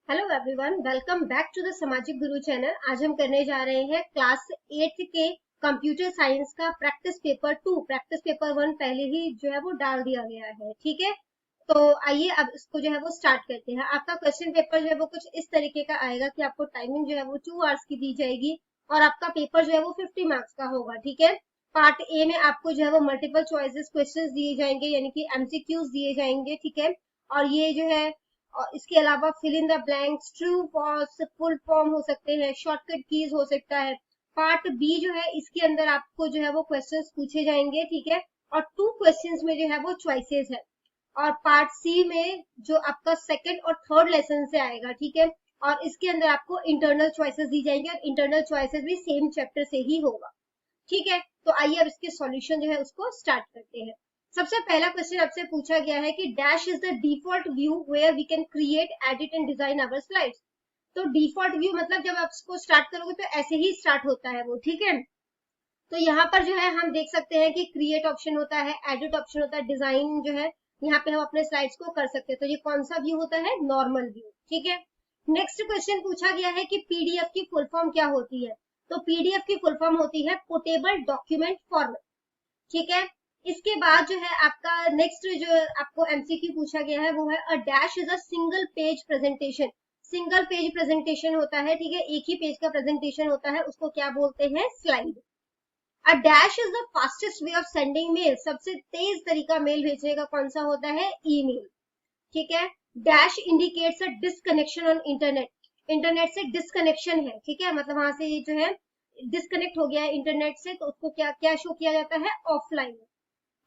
Hello everyone, welcome back to the Samajik Guru channel. आज हम करने जा रहे हैं क्लास 8 के कंप्यूटर साइंस का प्रैक्टिस पेपर 2। प्रैक्टिस पेपर 1 पहले ही जो है वो डाल दिया गया है, ठीक है। तो आइए अब इसको जो है वो स्टार्ट करते हैं। आपका क्वेश्चन पेपर जो है वो कुछ इस तरीके का आएगा कि आपको टाइमिंग जो है वो 2 आवर्स की दी जाएगी और आपका पेपर जो है वो 50 मार्क्स का होगा, ठीक है। पार्ट ए में आपको जो है वो मल्टीपल चॉइसेस क्वेश्चंस दिए जाएंगे, यानी कि एमसीक्यूज दिए जाएंगे, ठीक है। और ये जो है और इसके अलावा fill in the blanks, true false, full form हो सकते हैं, शॉर्टकट कीज हो सकता है। पार्ट बी जो है इसके अंदर आपको जो है वो क्वेश्चंस पूछे जाएंगे, ठीक है। और 2 क्वेश्चंस में जो है वो चॉइसेस है। और पार्ट सी में जो आपका सेकंड और थर्ड लेसन से आएगा, ठीक है। और इसके अंदर आपको इंटरनल चॉइसेस दी जाएंगे और इंटरनल चॉइसेस भी सेम चैप्टर से ही होगा, ठीक है। तो आइए अब इसके सॉल्यूशन जो है उसको स्टार्ट करते हैं। सबसे पहला क्वेश्चन आपसे पूछा गया है कि dash is the default view where we can create, edit and design our slides. तो डिफॉल्ट व्यू मतलब जब आप इसको स्टार्ट करोगे तो ऐसे ही स्टार्ट होता है वो, ठीक है। तो यहाँ पर जो है हम देख सकते हैं कि क्रिएट ऑप्शन होता है, एडिट ऑप्शन होता है, डिजाइन जो है यहाँ पे हम अपने स्लाइड्स को कर सकते हैं। तो ये कौन सा व्यू होता है? नॉर्मल व्यू, ठीक है। नेक्स्ट क्वेश्चन पूछा गया है कि पीडीएफ की फुल फॉर्म क्या होती है। तो पीडीएफ की फुल फॉर्म होती है पोर्टेबल डॉक्यूमेंट फॉर्मेट, ठीक है। इसके बाद जो है आपका नेक्स्ट जो आपको एमसीक्यू पूछा गया है वो है अ dash is a single page presentation. Single page presentation होता है, ठीक है, एक ही पेज का प्रेजेंटेशन होता है, उसको क्या बोलते हैं? Slide. A dash is the fastest way of sending mail. सबसे तेज तरीका मेल भेजने का कौन सा होता है? ईमेल, ठीक है। Dash indicates a disconnection on internet. Internet से डिसकनेक्शन है, ठीक है, मतलब वहां से ये जो है डिस्कनेक्ट हो गया है इंटरनेट से, तो उसको क्या क्या शो किया जाता है? Offline.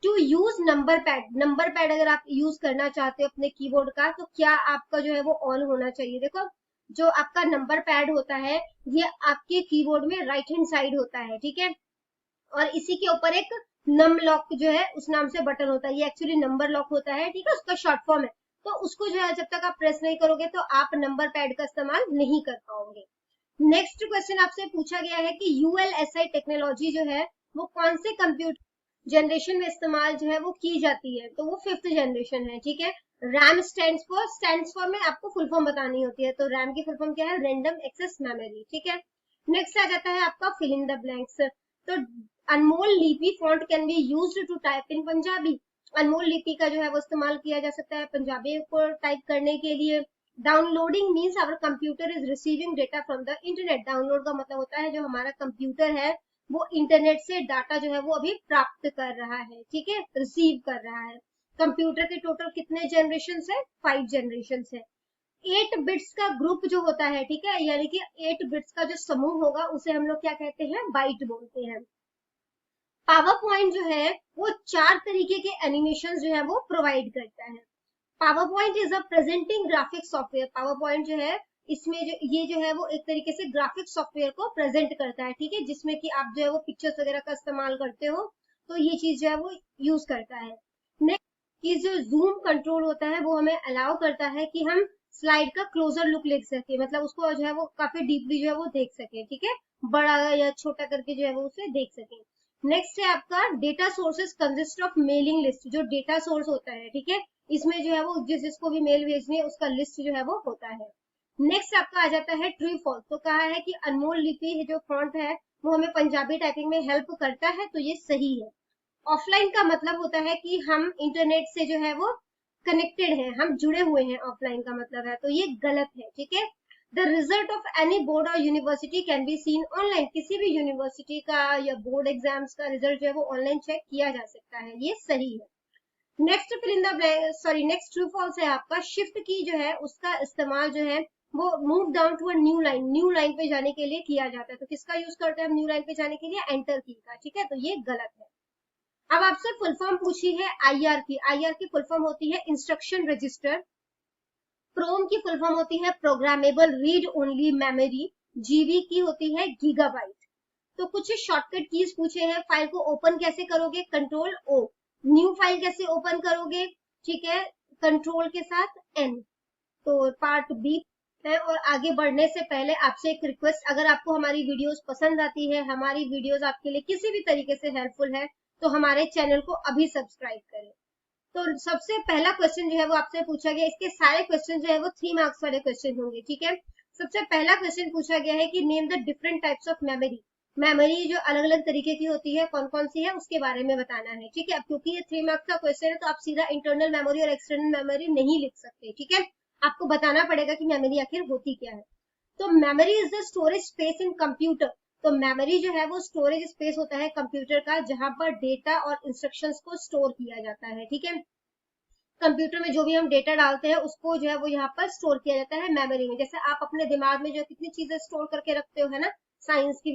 To use number pad. Number pad अगर आप यूज करना चाहते हो अपने कीबोर्ड का तो क्या आपका जो है वो ऑन होना चाहिए। देखो, जो आपका नंबर पैड होता है ये आपके कीबोर्ड में राइट हैंड साइड होता है, ठीक है। और इसी के ऊपर एक नम लॉक जो है उस नाम से बटन होता है, ये एक्चुअली नंबर लॉक होता है, ठीक है, उसका शॉर्ट फॉर्म है। तो उसको जो है जब तक आप प्रेस नहीं करोगे तो आप नंबर पैड का इस्तेमाल नहीं कर पाओगे। नेक्स्ट क्वेश्चन आपसे पूछा गया है कि यूएलएसआई टेक्नोलॉजी जो है वो कौन से कंप्यूटर जनरेशन में इस्तेमाल जो है वो की जाती है। तो वो 5th जनरेशन है, ठीक है। रैम स्टैंड्स फॉर में आपको फुल फॉर्म बतानी होती है, तो रैम की फुल फॉर्म क्या है? रैंडम एक्सेस मेमोरी, ठीक है। नेक्स्ट आ जाता है आपका फिल इन द ब्लैंक्स। तो Anmol Lipi font can be used to type in Punjabi. Anmol Lipi का जो है वो इस्तेमाल किया जा सकता है पंजाबी को टाइप करने के लिए। Downloading means our computer is receiving data from the internet. Download का मतलब होता है जो हमारा कंप्यूटर है वो इंटरनेट से डाटा जो है वो अभी प्राप्त कर रहा है, ठीक है, रिसीव कर रहा है। कंप्यूटर के टोटल कितने जनरेशन है? 5 जनरेशन है। 8 बिट्स का ग्रुप जो होता है, ठीक है, यानी कि 8 बिट्स का जो समूह होगा उसे हम लोग क्या कहते हैं? बाइट बोलते हैं। पावर पॉइंट जो है वो 4 तरीके के एनिमेशन जो है वो प्रोवाइड करता है। PowerPoint is a presenting graphic software. Power point जो है इसमें जो ये जो है वो एक तरीके से ग्राफिक सॉफ्टवेयर को प्रेजेंट करता है, ठीक है, जिसमें कि आप जो है वो पिक्चर्स वगैरह का इस्तेमाल करते हो, तो ये चीज जो है वो यूज करता है। नेक्स्ट की जो जूम कंट्रोल होता है वो हमें अलाउ करता है कि हम स्लाइड का क्लोजर लुक ले सके, मतलब उसको जो है वो काफी डीपली जो है वो देख सके, ठीक है, बड़ा या छोटा करके जो है वो उसे देख सके। नेक्स्ट है आपका data sources consist of mailing list. जो डेटा सोर्स होता है, ठीक है, इसमें जो है वो जिसको भी मेल भेजनी है उसका लिस्ट जो है वो होता है। नेक्स्ट आपका आ जाता है ट्रू फॉल्स। तो कहा है कि अनमोल लिपि जो फॉन्ट है वो हमें पंजाबी टाइपिंग में हेल्प करता है, तो ये सही है। ऑफलाइन का मतलब होता है कि हम इंटरनेट से जो है वो कनेक्टेड हैं, हम जुड़े हुए हैं, ऑफलाइन का मतलब है, तो ये गलत है, ठीक है। The result of any board or university can be seen online. किसी भी यूनिवर्सिटी का या बोर्ड एग्जाम्स का रिजल्ट जो है वो ऑनलाइन चेक किया जा सकता है, ये सही है। Next fill in the sorry next true false है आपका शिफ्ट की जो है उसका इस्तेमाल जो है वो move down to a new line, new line पे जाने के लिए किया जाता है। तो किसका यूज करते हैं हम न्यू लाइन पे जाने के लिए? एंटर की का, ठीक है, तो ये गलत है। अब आपसे फुल फॉर्म पूछी है आईआर की। आईआर की फुल फॉर्म होती है इंस्ट्रक्शन रजिस्टर। प्रोम की फुल फॉर्म होती है programmable read only memory. GB की होती है गीगाबाइट। तो कुछ शॉर्टकट कीज पूछे हैं। फाइल को ओपन कैसे करोगे? Control O. न्यू फाइल कैसे ओपन करोगे? ठीक है, कंट्रोल के साथ एन। तो पार्ट बी है। और आगे बढ़ने से पहले आपसे एक रिक्वेस्ट, अगर आपको हमारी वीडियोस पसंद आती है, हमारी वीडियोस आपके लिए किसी भी तरीके से हेल्पफुल है, तो हमारे चैनल को अभी सब्सक्राइब करें। तो सबसे पहला क्वेश्चन जो है वो आपसे पूछा गया, इसके सारे क्वेश्चन जो है वो 3 मार्क्स वाले क्वेश्चन होंगे, ठीक है। सबसे पहला क्वेश्चन पूछा गया है कि name the different types of memory, memory जो अलग अलग तरीके की होती है कौन कौन सी है उसके बारे में बताना है, ठीक है। अब क्योंकि ये 3 मार्क्स का क्वेश्चन है तो आप सीधा इंटरनल मेमोरी और एक्सटर्नल मेमोरी नहीं लिख सकते, ठीक है। आपको बताना पड़ेगा कि मेमोरी आखिर होती क्या है। तो memory is the storage space in computer, तो मेमोरी जो है वो स्टोरेज स्पेस होता है कंप्यूटर का, जहां पर डेटा और इंस्ट्रक्शंस को स्टोर किया जाता है, ठीक है। कंप्यूटर में जो भी हम डेटा डालते हैं उसको जो है वो यहाँ पर स्टोर किया जाता है मेमोरी में। जैसे आप अपने दिमाग में जो कितनी चीजें स्टोर करके रखते हो, है ना, साइंस की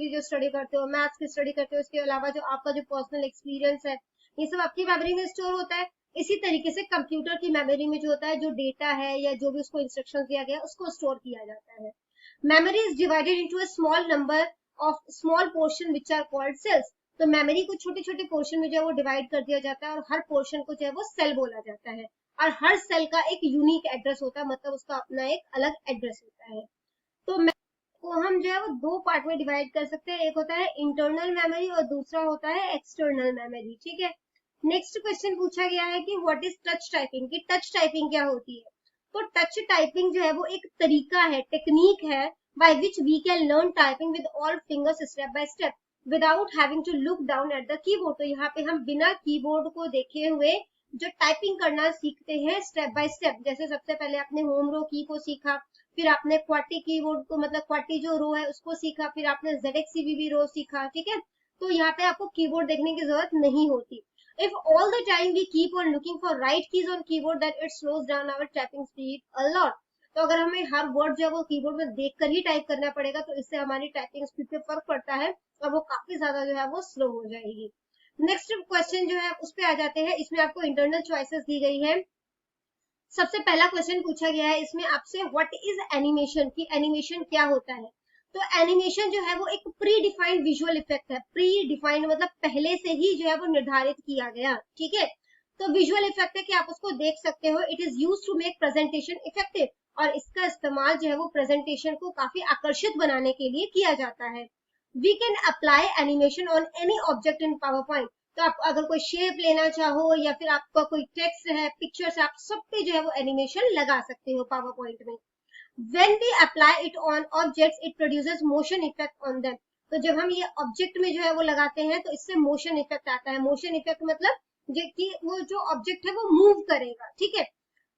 भी जो स्टडी करते हो, मैथ्स की स्टडी करते हो, इसके अलावा जो आपका जो पर्सनल एक्सपीरियंस है, ये सब आपकी मेमोरी में स्टोर होता है। इसी तरीके से कंप्यूटर की मेमोरी में जो होता है, जो डेटा है या जो भी उसको इंस्ट्रक्शन दिया गया उसको स्टोर किया जाता है। Memory is divided into a small number of small portion which are called cells, तो मेमोरी को छोटे छोटे पोर्शन में जो है वो डिवाइड कर दिया जाता है और हर पोर्शन को जो है वो सेल बोला जाता है, और हर सेल का एक यूनिक एड्रेस होता है, मतलब उसका अपना एक अलग एड्रेस होता है। तो को हम जो है वो दो पार्ट में डिवाइड कर सकते हैं, एक होता है इंटरनल मेमोरी और दूसरा होता है एक्सटर्नल मेमोरी, ठीक है। नेक्स्ट क्वेश्चन पूछा गया है कि व्हाट इज टच टाइपिंग, कि टच टाइपिंग क्या होती है। तो टच टाइपिंग जो है वो एक तरीका है, टेक्निक है, by which we can learn typing with all fingers step by step without having to look down at the keyboard. तो यहाँ पे हम बिना कीबोर्ड को देखे हुए जो टाइपिंग करना सीखते हैं स्टेप बाय स्टेप। जैसे सबसे पहले आपने होम रो की को सीखा, फिर आपने क्वाटी कीबोर्ड को, मतलब क्वाटी जो रो है उसको सीखा, फिर आपने ZXCBB रो सीखा, ठीक है। तो यहाँ पे आपको कीबोर्ड देखने की जरूरत नहीं होती। If all the time we keep on looking for right keys on keyboard, then it slows down our typing speed a lot. तो अगर हमें हर वर्ड जो है वो कीबोर्ड में देखकर ही टाइप करना पड़ेगा तो इससे हमारी टाइपिंग स्पीड पे फर्क पड़ता है और वो काफी ज्यादा जो है वो स्लो हो जाएगी। नेक्स्ट क्वेश्चन जो है उस पे आ जाते हैं, इसमें आपको इंटरनल चॉइसेस दी गई है। सबसे पहला क्वेश्चन पूछा गया है इसमें आपसे, व्हाट इज एनिमेशन, की एनिमेशन क्या होता है। तो एनिमेशन जो है वो एक प्री डिफाइंड विजुअल इफेक्ट है। प्री डिफाइंड मतलब पहले से ही जो है वो निर्धारित किया गया, ठीक है। तो विजुअल इफेक्ट है कि आप उसको देख सकते हो। It is used to make presentation effective, और इसका इस्तेमाल जो है वो प्रेजेंटेशन को काफी आकर्षित बनाने के लिए किया जाता है। We can apply animation on any object in PowerPoint, तो आप अगर कोई शेप लेना चाहो या फिर आपका कोई टेक्स्ट है, पिक्चर्स, आप सब पे जो है वो एनिमेशन लगा सकते हो पावर पॉइंट में। When we apply it on objects, it produces motion effect on them. तो जब हम ये ऑब्जेक्ट में जो है वो लगाते हैं तो इससे मोशन इफेक्ट आता है। मोशन इफेक्ट मतलब कि वो जो ऑब्जेक्ट है वो मूव करेगा, ठीक है।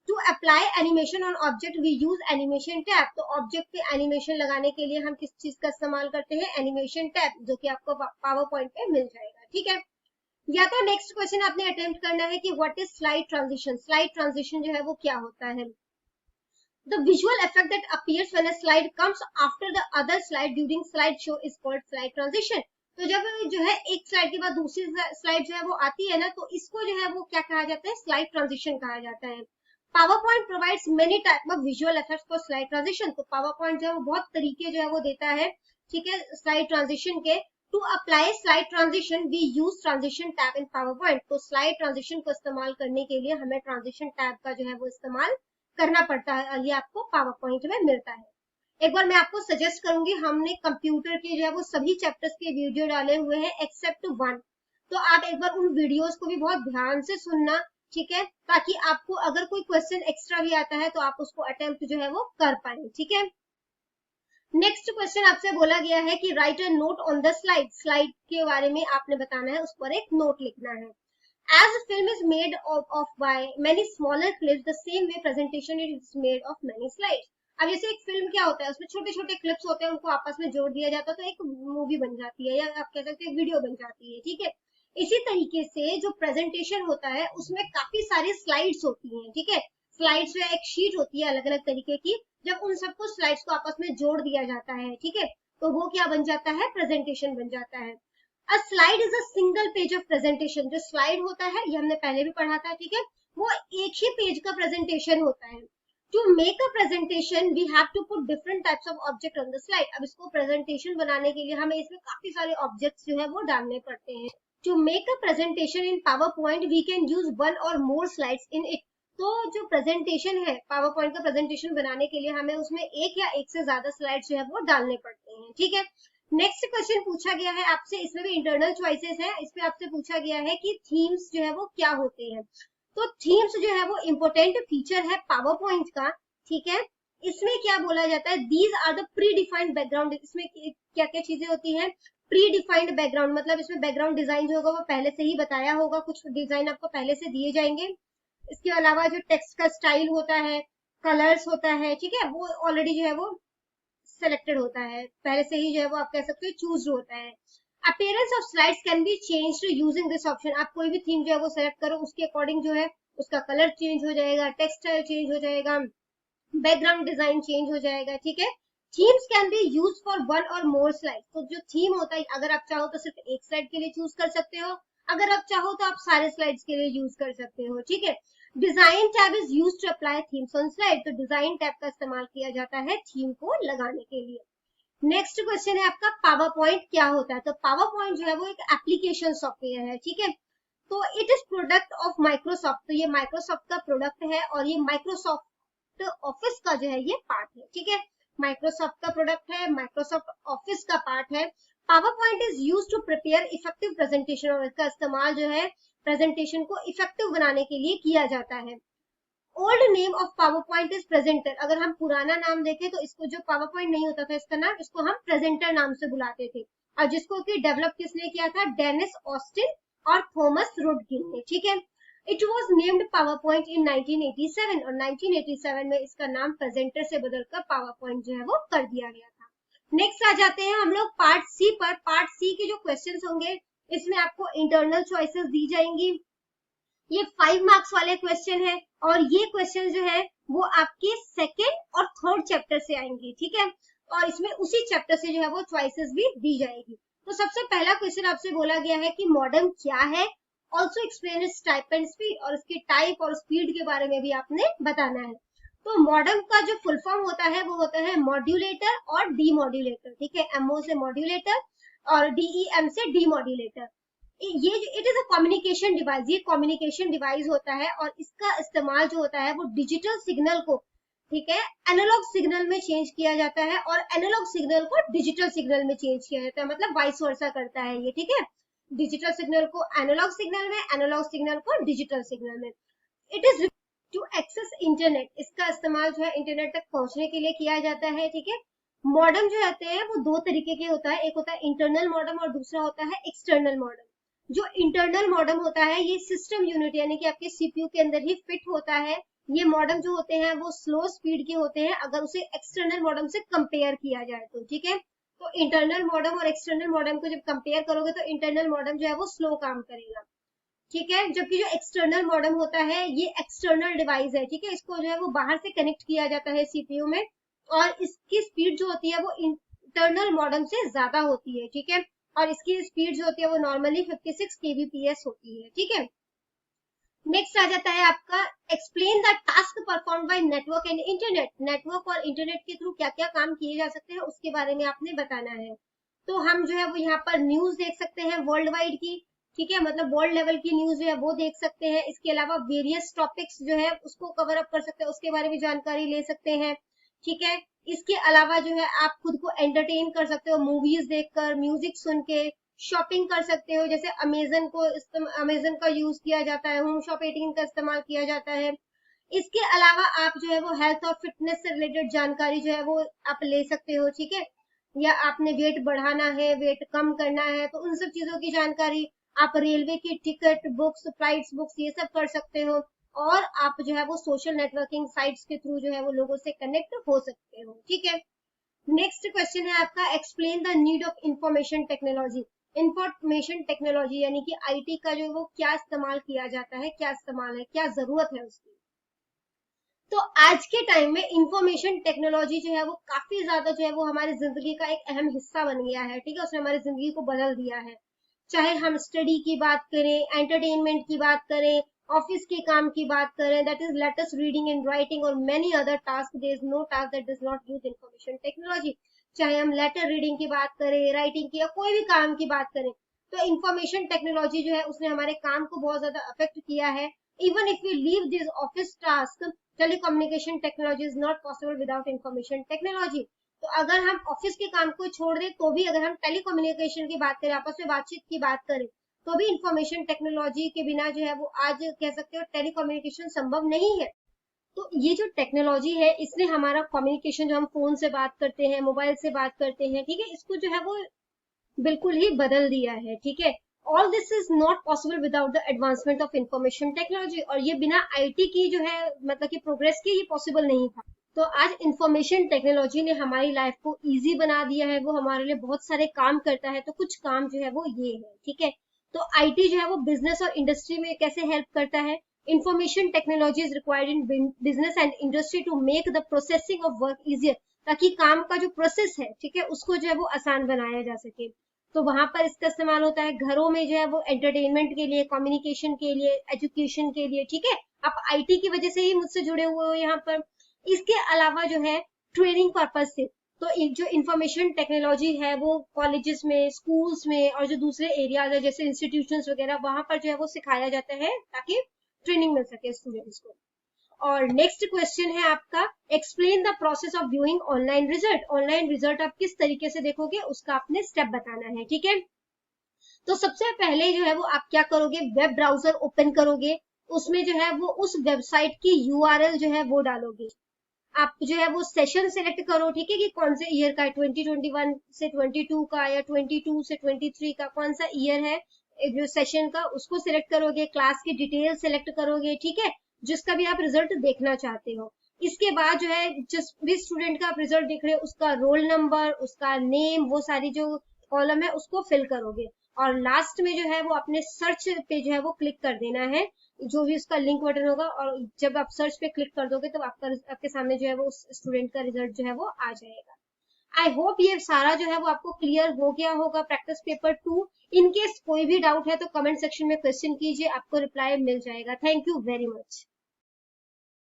To apply animation on object we use animation tab, तो ऑब्जेक्ट पे एनिमेशन लगाने के लिए हम किस चीज का इस्तेमाल करते हैं, एनिमेशन टैब, जो कि आपको पावर पॉइंट पे मिल जाएगा, ठीक है। या तो नेक्स्ट क्वेश्चन आपने अटेम्प्ट करना है कि what is slide transition, slide transition जो है वो क्या होता है। The visual effect that appears when a slide comes after the other slide during slideshow is called slide transition. तो जब जो है एक स्लाइड के बाद दूसरी स्लाइड जो है वो आती है ना, तो इसको जो है वो क्या कहा जाता है, स्लाइड ट्रांजिशन कहा जाता है। Power point provides many type of visual effects for slide transition, तो पावर पॉइंट जो है वो बहुत तरीके जो है वो देता है, ठीक है, स्लाइड ट्रांजिशन के। To apply slide transition we use transition tab in PowerPoint, तो स्लाइड ट्रांजिशन को इस्तेमाल करने के लिए हमें ट्रांजिशन टैब का जो है वो इस्तेमाल करना पड़ता है, ये आपको पावर पॉइंट में मिलता है। एक बार मैं आपको सजेस्ट करूंगी, हमने कंप्यूटर के जो है वो सभी चैप्टर्स के वीडियो डाले हुए हैं एक्सेप्ट वन, तो आप एक बार उन वीडियोस को भी बहुत ध्यान से सुनना, ठीक है, ताकि आपको अगर कोई क्वेश्चन एक्स्ट्रा भी आता है तो आप उसको अटेम्प्ट जो है वो कर पाए, ठीक है। नेक्स्ट क्वेश्चन आपसे बोला गया है कि right a note on the slide, slide के बारे में आपने बताना है, उस पर एक नोट लिखना है। As a film is made of by many smaller clips, the same way presentation is made of many slides. अब जैसे एक फिल्म क्या होता है, उसमें छोटे छोटे क्लिप्स होते हैं, उनको आपस में जोड़ दिया जाता है तो एक मूवी बन जाती है, या आप कह सकते हैं एक वीडियो बन जाती है, ठीक है। इसी तरीके से जो प्रेजेंटेशन होता है उसमें काफी सारी स्लाइड्स होती हैं, ठीक है। स्लाइड्स में एक शीट होती है अलग अलग तरीके की, जब उन सबको स्लाइड्स को आपस में जोड़ दिया जाता है, ठीक है, तो वो क्या बन जाता है, प्रेजेंटेशन बन जाता है। A slide is a single page of presentation. जो स्लाइड होता है ये हमने पहले भी पढ़ा था, ठीक है, वो एक ही पेज का प्रेजेंटेशन होता है। To make a presentation, we have to put different types of object on the slide. अब इसको प्रेजेंटेशन बनाने के लिए हमें इसमें काफी सारे ऑब्जेक्ट्स जो है वो डालने पड़ते हैं। To make a presentation in PowerPoint, we can use one or more slides in it. तो जो प्रेजेंटेशन है, पावर पॉइंट का प्रेजेंटेशन बनाने के लिए हमें उसमें एक या एक से ज्यादा स्लाइड्स जो है वो डालने पड़ते हैं, ठीक है। नेक्स्ट क्वेश्चन पूछा गया है आपसे, इसमें भी इंटरनल चॉइसेस है, इस पे आपसे पूछा गया है कि थीम्स जो है वो क्या होते हैं। तो थीम्स जो है वो इम्पोर्टेंट फीचर है पावर पॉइंट का, ठीक है। इसमें क्या बोला जाता है, these are the predefined background, इसमें क्या क्या चीजें होती हैं, प्री डिफाइंड बैकग्राउंड, मतलब इसमें बैकग्राउंड डिजाइन जो होगा वो पहले से ही बताया होगा, कुछ डिजाइन आपको पहले से दिए जाएंगे। इसके अलावा जो टेक्स्ट का स्टाइल होता है, कलर्स होता है, ठीक है, वो ऑलरेडी जो है वो सेलेक्टेड होता है, पहले से ही जो है वो आप कह सकते हो चूज होता है। Appearance of slides can be changed using this option, आप कोई भी थीम जो है वो सेलेक्ट करो, उसके अकॉर्डिंग जो है उसका कलर चेंज हो जाएगा, टेक्स्ट स्टाइल चेंज हो जाएगा, बैकग्राउंड डिजाइन चेंज हो जाएगा, ठीक है। Themes can be use for one और मोर स्लाइड, तो जो थीम होता है अगर आप चाहो तो सिर्फ एक स्लाइड के लिए चूज कर सकते हो, अगर आप चाहो तो आप सारे स्लाइड्स के लिए यूज कर सकते हो, ठीक है। Design tab is use to apply themes on slide, तो डिजाइन टैब का इस्तेमाल किया जाता है थीम को लगाने के लिए। नेक्स्ट क्वेश्चन है आपका पावर पॉइंट क्या होता है, तो पावर पॉइंट जो है वो एक एप्लीकेशन सॉफ्टवेयर है, ठीक है। तो it is product of Microsoft, तो ये माइक्रोसॉफ्ट का प्रोडक्ट है और ये माइक्रोसॉफ्ट ऑफिस का जो है ये पार्ट है, ठीक है। माइक्रोसॉफ्ट का प्रोडक्ट है, माइक्रोसॉफ्ट ऑफिस का पार्ट है। PowerPoint is use to prepare effective presentation, और इसका इस्तेमाल जो है प्रेजेंटेशन को इफेक्टिव बनाने के लिए किया जाता है। Old name of power point is presenter, अगर हम पुराना नाम देखें तो इसको जो पावर पॉइंट नहीं होता था इसका नाम, इसको हम प्रेजेंटर नाम से बुलाते थे, और जिसको कि डेवलप किसने किया था, डेनिस ऑस्टिन और थॉमस रुडकिन ने, ठीक है। It was named power point in 1987, और 1987 में इसका नाम प्रेजेंटर से बदलकर पावर पॉइंट जो है वो कर दिया गया था। नेक्स्ट आ जाते हैं हम लोग पार्ट सी पर। पार्ट सी के जो क्वेश्चंस होंगे इसमें आपको इंटरनल चॉइसेस दी जाएंगी, ये 5 मार्क्स वाले क्वेश्चन है, और ये क्वेश्चन जो है वो आपके सेकेंड और थर्ड चैप्टर से आएंगे, ठीक है। और इसमें उसी चैप्टर से जो है वो चॉइसेस भी दी जाएगी। तो सबसे पहला क्वेश्चन आपसे बोला गया है कि मॉडर्न क्या है, also explain it's type and speed, और इसके टाइप और स्पीड के बारे में भी आपने बताना है। तो मॉडर्न का जो फुल फॉर्म होता है वो होता है मॉड्यूलेटर और डीमॉड्यूलेटर, ठीक है। एमओ से मॉड्यूलेटर और डीईएम से डीमॉड्यूलेटर। ये it is a communication device, ये कम्युनिकेशन डिवाइस होता है, और इसका इस्तेमाल जो होता है वो डिजिटल सिग्नल को, ठीक है, एनालॉग सिग्नल में चेंज किया जाता है, और एनालॉग सिग्नल को डिजिटल सिग्नल में चेंज किया जाता है, मतलब वाइस वर्सा करता है ये, ठीक है। डिजिटल सिग्नल को एनालॉग सिग्नल में, एनालॉग सिग्नल को डिजिटल सिग्नल में। It is to access internet, इसका इस्तेमाल जो है इंटरनेट तक पहुंचने के लिए किया जाता है, ठीक है। मॉडम जो रहते हैं वो दो तरीके के होता है, एक होता है इंटरनल मॉडम और दूसरा होता है एक्सटर्नल मॉडम। जो इंटरनल मॉडम होता है ये सिस्टम यूनिट यानी कि आपके सीपीयू के अंदर ही फिट होता है। ये मॉडम जो होते हैं वो स्लो स्पीड के होते हैं अगर उसे एक्सटर्नल मॉडम से कंपेयर किया जाए तो, ठीक है। तो इंटरनल मॉडम और एक्सटर्नल मॉडम को जब कंपेयर करोगे तो इंटरनल मॉडम जो है वो स्लो काम करेगा, ठीक है। जबकि जो एक्सटर्नल मॉडम होता है ये एक्सटर्नल डिवाइस है, ठीक है, इसको जो है वो बाहर से कनेक्ट किया जाता है सीपीयू में, और इसकी स्पीड जो होती है वो इंटरनल मॉडम से ज्यादा होती है, ठीक है। और इसकी स्पीड जो होती है वो नॉर्मली 56 kbps होती है, ठीक है। नेक्स्ट आ जाता है आपका explain the task perform by network and internet, network और इंटरनेट के थ्रू क्या क्या काम किए जा सकते हैं उसके बारे में आपने बताना है। तो हम जो है वो यहाँ पर न्यूज देख सकते हैं वर्ल्ड वाइड की, ठीक है, मतलब वर्ल्ड लेवल की न्यूज जो है वो देख सकते हैं। इसके अलावा वेरियस टॉपिक्स जो है उसको कवर अप कर सकते हैं, उसके बारे में जानकारी ले सकते हैं, ठीक है। इसके अलावा जो है आप खुद को एंटरटेन कर सकते हो मूवीज देखकर, म्यूजिक सुन के, शॉपिंग कर सकते हो, जैसे अमेजन का यूज किया जाता है, होम शॉप 18 का इस्तेमाल किया जाता है। इसके अलावा आप जो है वो हेल्थ और फिटनेस से रिलेटेड जानकारी जो है वो आप ले सकते हो, ठीक है। या आपने वेट बढ़ाना है, वेट कम करना है, तो उन सब चीजों की जानकारी, आप रेलवे की टिकट बुक्स, फ्लाइट्स बुक्स, ये सब कर सकते हो। और आप जो है वो सोशल नेटवर्किंग साइट्स के थ्रू जो है वो लोगों से कनेक्ट हो सकते हो, ठीक है। नेक्स्ट क्वेश्चन है आपका explain the need of information technology, information technology यानी कि आईटी का जो वो क्या इस्तेमाल किया जाता है, क्या इस्तेमाल है, क्या जरूरत है उसकी। तो आज के टाइम में इंफॉर्मेशन टेक्नोलॉजी जो है वो काफी ज्यादा जो है वो हमारी जिंदगी का एक अहम हिस्सा बन गया है, ठीक है, उसने हमारी जिंदगी को बदल दिया है। चाहे हम स्टडी की बात करें, एंटरटेनमेंट की बात करें, ऑफिस के काम की बात करें, that is latest reading and writing और many other task, there is no task that does not use information technology. चाहे हम लेटर रीडिंग की बात करें, राइटिंग की, या कोई भी काम की बात करें, तो इंफॉर्मेशन टेक्नोलॉजी जो है उसने हमारे काम को बहुत ज्यादा अफेक्ट किया है। Even if we leave this office task, telecommunication technology is not possible without information technology. तो अगर हम ऑफिस के काम को छोड़ दें तो भी अगर हम टेलीकम्युनिकेशन की बात करें, आपस में बातचीत की बात करें, तो भी इंफॉर्मेशन टेक्नोलॉजी के बिना जो है वो आज कह सकते हो टेलीकम्युनिकेशन संभव नहीं है। तो ये जो टेक्नोलॉजी है इसने हमारा कम्युनिकेशन, जो हम फोन से बात करते हैं, मोबाइल से बात करते हैं, ठीक है, इसको जो है वो बिल्कुल ही बदल दिया है, ठीक है। All this is not possible without the advancement of information technology, और ये बिना आईटी की जो है मतलब कि प्रोग्रेस के ये पॉसिबल नहीं था। तो आज इंफॉर्मेशन टेक्नोलॉजी ने हमारी लाइफ को इजी बना दिया है, वो हमारे लिए बहुत सारे काम करता है। तो कुछ काम जो है वो ये है, ठीक है। तो आईटी जो है वो बिजनेस और इंडस्ट्री में कैसे हेल्प करता है। Information technology is required in business and industry to make the processing of work easier, ताकि काम का जो प्रोसेस है, ठीक है, उसको जो है वो आसान बनाया जा सके। तो वहां पर इसका इस्तेमाल होता है। घरों में जो है वो एंटरटेनमेंट के लिए, कम्युनिकेशन के लिए, एजुकेशन के लिए, ठीक है। आप आईटी की वजह से ही मुझसे जुड़े हुए हो यहाँ पर। इसके अलावा जो है ट्रेनिंग पर्पज से, तो एक जो इंफॉर्मेशन टेक्नोलॉजी है वो कॉलेजेस में, स्कूल्स में और जो दूसरे एरियाज है जैसे इंस्टीट्यूशंस वगैरह, वहां पर जो है वो सिखाया जाता है ताकि ट्रेनिंग मिल सके स्टूडेंट्स को। और नेक्स्ट क्वेश्चन है आपका, explain the process of viewing online result. Online result आप किस तरीके से देखोगे उसका आपने स्टेप बताना है, ठीक है। तो सबसे पहले जो है वो आप क्या करोगे, वेब ब्राउजर ओपन करोगे, उसमें जो है वो उस वेबसाइट की यूआरएल जो है वो डालोगे। आप जो है वो सेशन सेलेक्ट करो, ठीक है, कि कौन से ईयर का है, 2021 से 22 का या 22 से 23 का, कौन सा ईयर है जो सेशन का, उसको सिलेक्ट करोगे। क्लास की डिटेल सेलेक्ट करोगे, ठीक है, जिसका भी आप रिजल्ट देखना चाहते हो। इसके बाद जो है जिस भी स्टूडेंट का आप रिजल्ट देख रहे हो उसका रोल नंबर, उसका नेम, वो सारी जो कॉलम है उसको फिल करोगे। और लास्ट में जो है वो अपने सर्च पे जो है वो क्लिक कर देना है, जो भी उसका लिंक बटन होगा, और जब आप सर्च पे क्लिक कर दोगे तो आपके सामने जो है वो उस स्टूडेंट का रिजल्ट जो है वो आ जाएगा। आई होप ये सारा जो है वो आपको क्लियर हो गया होगा प्रैक्टिस पेपर 2। इन केस कोई भी डाउट है तो कमेंट सेक्शन में क्वेश्चन कीजिए, आपको रिप्लाई मिल जाएगा। Thank you very much.